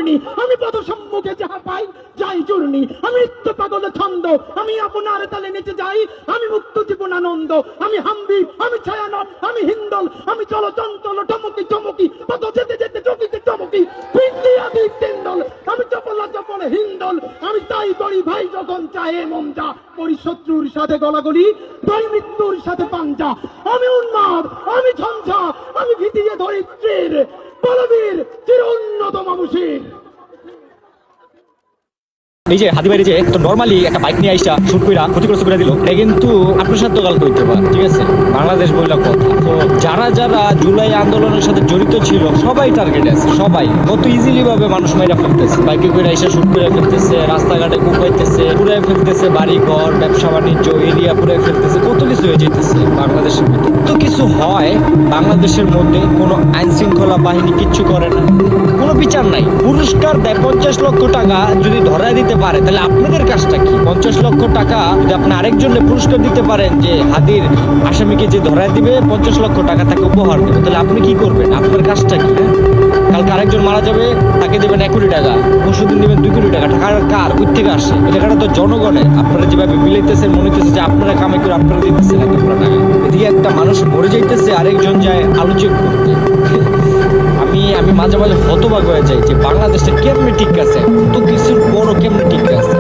ঘূর্ণি, আমি পদ সম্মুখে যাহা পাই যাই চূর্ণি, আমি নিত্য পাগল ছন্দ, আমি আপনার তালে নেচে যাই, আমি মুক্ত জীবন আনন্দ, আমি হাম্বি, আমি ছায়ানট, আমি হিন্দল, আমি চল চঞ্চল টমকি চমকি, পদ যেতে যেতে চকিতে চমকি, পিন্ডি আদি তিন্দল, আমি চপলা চপল হিন্দল, আমি তাই করি ভাই যখন চাহে মন যা, করি শত্রুর সাথে গলাগলি, ধরি মৃত্যুর সাথে পাঞ্জা, আমি উন্মাদ, আমি ঝঞ্ঝা, আমি ভিতিয়ে ধরিত্রীর বলবীর চির উন্নত মানুষের। এই যে হাদি ভাই যে তো নরমালি একটা বাইক নিয়ে আইসা শুট কইরা ক্ষতিগ্রস্ত করে দিল, এটা কিন্তু আত্মসাধ্যকাল করতে পারে, ঠিক আছে? বাংলাদেশ বইলা কথা। তো যারা যারা জুলাই আন্দোলনের সাথে জড়িত ছিল সবাই টার্গেট আছে, সবাই কত ইজিলি ভাবে মানুষ মাইরা ফেলতেছে, বাইকে করে আইসা শুট করে ফেলতেছে, রাস্তাঘাটে কুপাইতেছে, পুরাই ফেলতেছে, বাড়ি ঘর ব্যবসা বাণিজ্য এরিয়া পুরাই ফেলতেছে, কত কিছু হয়ে যেতেছে বাংলাদেশের মধ্যে। তো কিছু হয় বাংলাদেশের মধ্যে, কোনো আইন শৃঙ্খলা বাহিনী কিচ্ছু করে না, কোনো বিচার নাই, পুরস্কার দেয় 50 লক্ষ টাকা যদি ধরায় দিতে পারে, তাহলে আপনাদের কাজটা কি? 50 লক্ষ টাকা যদি আপনি আরেকজনকে পুরস্কার দিতে পারেন, যে হাদির আসামিকে যে ধরায় দিবে 50 লক্ষ টাকা তাকে উপহার দেবে, তাহলে আপনি কি করবেন? আপনার কাজটা কি? কালকে আরেকজন মারা যাবে, তাকে দেবেন 1 কোটি টাকা, পরশুদিন দেবেন 2 কোটি টাকা। টাকা কার কোথা থেকে আসে? এই টাকাটা তো জনগণের। আপনারা যেভাবে বিলাইতেছেন মনে হইতেছে যে আপনারা কামাই করে আপনারা দিতেছেন এত টাকা। এদিকে একটা মানুষ মরে যাইতেছে, আরেকজন যায় আলু চেক করতে। আমি মাঝে মাঝে হতবাক হয়ে যাই যে বাংলাদেশটা কেমনে ঠিক আছে, তো কিছুর বড় কেমনে ঠিক আছে।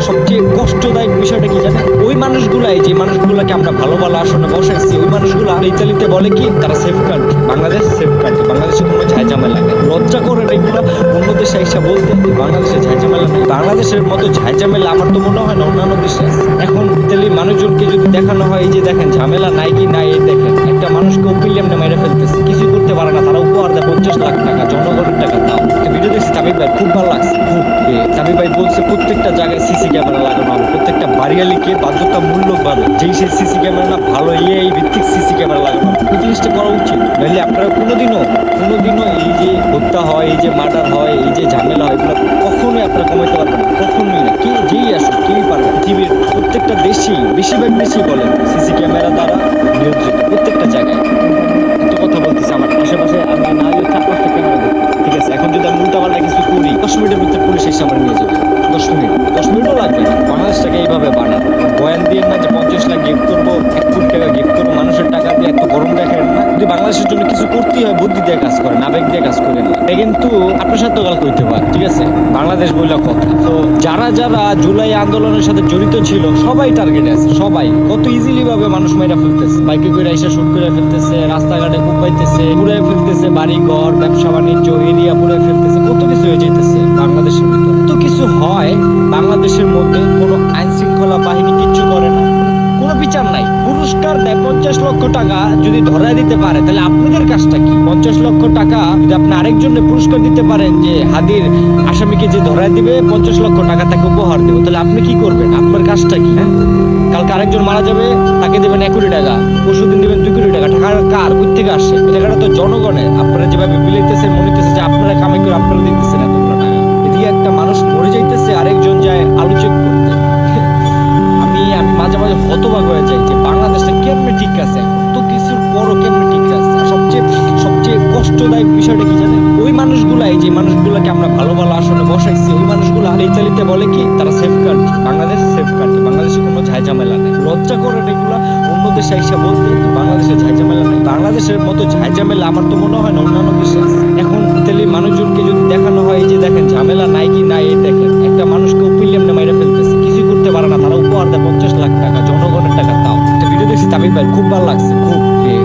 সবচেয়ে কষ্টদায়ক বিষয়টা কি জানেন? ওই মানুষগুলাই, যে মানুষগুলাকে আমরা ভালো ভালো আসনে বসাইছি, ওই মানুষগুলা ইতালিতে বলে কি তারা safe country, Bangladesh safe country, বাংলাদেশে কোনো ঝাইঝামেলা নেই। লজ্জা করে এগুলো অন্য দেশে এসে বলতে বাংলাদেশে ঝাইঝামেলা নেই। বাংলাদেশের মতো ঝাইঝামেলা আমার তো মনে হয় না অন্যান্য দেশে আছে। এখন ইতালির মানুষজনকে যদি দেখানো হয় এই যে দেখেন ঝামেলা নাই কি নাই, এই দেখেন একটা মানুষকে ওপিলিয়ামটা মেরে ফেলতেছে, কিছু করতে পারে না, তারা উপহার দেয় 50 লাখ টাকা, জনগণের টাকা। তাও একটা ভিডিও দেখছি তামিম ভাই, খুব ভালো লাগছে। খুব তামিম ভাই বলছে প্রত্যেকটা জায়গায় সিসি ক্যামেরা লাগানো হবে, প্রত্যেকটা বাড়িয়ালিকে বাধ্যতামূলকভাবে যেই সেই সিসি ক্যামেরা না ভালো এই ভিত্তিক সিসি ক্যামেরা লাগানো হবে। এই জিনিসটা করা উচিত, নাহলে আপনারা কোনোদিনও এই যে হত্যা হয়, এই যে মার্ডার হয়, এই যে ঝামেলা হয়, এগুলো কখনোই আপনারা কমাইতে পারবেন না, কখনোই না। কে যেই আসুক কেউই পারবে। পৃথিবীর প্রত্যেকটা দেশই, বেশিরভাগ দেশই বলে সিসি ক্যামেরা দ্বারা নিয়ন্ত্রিত প্রত্যেকটা জায়গায়। এত কথা বলতেছে, আমার আশেপাশে আমরা না হলে 4-5টা ক্যামেরা দেখতে, ঠিক আছে? এখন যদি আমি উল্টাপাল্টা কিছু করি 10 মিনিটের ভিতরে পুলিশ এসে আমার নিয়ে যাবে। 10 মিনিটও লাগবে না। বাংলাদেশটাকে এইভাবে বানান, বয়ান দিয়ে না যে 50 লাখ গিফট করবো, 1 কোটি টাকা গিফট করবো, মানুষের টাকা দিয়ে এত গরম দেখেন না। যদি বাংলাদেশের জন্য কিছু করতেই হয় বুদ্ধি দিয়ে কাজ করেন, আবেগ দিয়ে কাজ করেন না। এটা কিন্তু আত্মসাধ্যকাল করতে পারে, ঠিক আছে? বাংলাদেশ বইলা কথা। তো যারা যারা জুলাই আন্দোলনের সাথে জড়িত ছিল সবাই টার্গেটে আছে, সবাই কত ইজিলি ভাবে মানুষ মাইরা ফেলতেছে, বাইকে করে এসে শুট করে ফেলতেছে, রাস্তাঘাটে কুপাইতেছে, পুরাই ফেলতেছে, বাড়ি ঘর ব্যবসা বাণিজ্য এরিয়া পুরাই ফেলতেছে, কত কিছু হয়ে যেতেছে বাংলাদেশের ভিতরে। তো কিছু হয় বাংলাদেশের মধ্যে, কোনো আইন শৃঙ্খলা বাহিনী কিচ্ছু করে না, কোনো বিচার নাই, পুরস্কার দেয় 50 লক্ষ টাকা যদি ধরায় দিতে পারে, তাহলে আপনাদের কাজটা কি? 50 লক্ষ টাকা যদি আপনি আরেকজনকে পুরস্কার দিতে পারেন, যে হাদির আসামিকে যে ধরায় দিবে 50 লক্ষ টাকা তাকে উপহার দেবে, তাহলে আপনি কি করবেন? আপনার কাজটা কি? হ্যাঁ, কালকে আরেকজন মারা যাবে, তাকে দেবেন 1 কোটি টাকা, পরশুদিন দেবেন 2 কোটি টাকা। টাকা কার কোথা থেকে আসে? এই টাকাটা তো জনগণের। আপনারা যেভাবে বিলাইতেছেন মনে হইতেছে যে আপনারা কামাই করে আপনারা দিতেছেন এতগুলো টাকা। এদিকে একটা মানুষ মরে যাইতেছে, আরেকজন যায় আলু চেক করতে। আমি মাঝে মাঝে হতবাক হয়ে যাই যে বাংলাদেশটা কেমনে ঠিক আছে, তো কিছুর বড় কেমনে ঠিক আছে। সবচেয়ে কষ্টদায়ক বিষয়টা কি জানেন? ওই মানুষগুলাই, যে মানুষগুলোকে আমরা ভালো ভালো আসনে বসাইছি, ওই মানুষগুলো ইতালিতে বলে কি তারা safe country, Bangladesh safe country, বাংলাদেশে কোনো ঝাইঝামেলা নেই। লজ্জা করে এগুলো অন্য দেশে এসে বলতে বাংলাদেশে ঝাইঝামেলা নেই। বাংলাদেশের মতো ঝাইঝামেলা আমার তো মনে হয় না অন্যান্য দেশে আছে। এখন ইতালির মানুষজনকে যদি দেখানো হয় এই যে দেখেন ঝামেলা নাই কি নাই, এই দেখেন একটা মানুষকে ওপিলিয়ামটা মেরে ফেলতেছে, কিছু করতে পারে না, তারা উপহার দেয় 50 লাখ টাকা, জনগণের টাকা। তাও একটা ভিডিও দেখছি তামিম ভাই, খুব ভালো লাগছে। খুব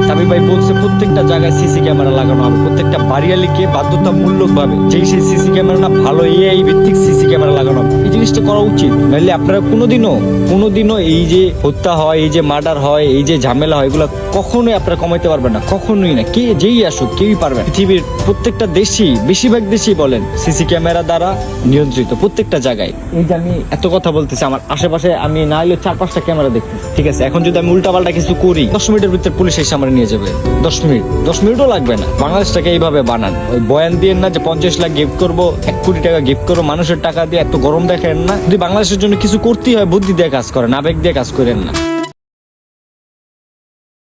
তামিম ভাই বলছে প্রত্যেকটা জায়গায় সিসি ক্যামেরা লাগানো হবে, প্রত্যেকটা বাড়িয়ালিকে বাধ্যতামূলকভাবে যেই সেই সিসি ক্যামেরা না ভালো এই ভিত্তিক সিসি ক্যামেরা লাগানো হবে। এই জিনিসটা করা উচিত, নাহলে আপনারা কোনোদিনও এই যে হত্যা হয়, এই যে মার্ডার হয়, এই যে ঝামেলা হয়, এগুলো কখনোই আপনারা কমাইতে পারবেন না, কখনোই না। কে যেই আসুক কেউই পারবে না। পৃথিবীর প্রত্যেকটা দেশই, বেশিরভাগ দেশই বলেন সিসি ক্যামেরা দ্বারা নিয়ন্ত্রিত প্রত্যেকটা জায়গায়। এই যে আমি এত কথা বলতেছি, আমার আশেপাশে আমি না হলে 4-5টা ক্যামেরা দেখতেছি, ঠিক আছে? এখন যদি আমি উল্টাপাল্টা কিছু করি 10 মিনিটের ভিতরে পুলিশ এসে আমার নিয়ে যাবে। 10 মিনিটও লাগবে না। বাংলাদেশটাকে এইভাবে বানান, ওই বয়ান দিয়ে না যে 50 লাখ গিফট করবো, 1 কোটি টাকা গিফট করবো, মানুষের টাকা দিয়ে এত গরম দেখেন না। যদি বাংলাদেশের জন্য কিছু করতেই হয় বুদ্ধি দিয়ে কাজ করেন, আবেগ দিয়ে কাজ করেন না।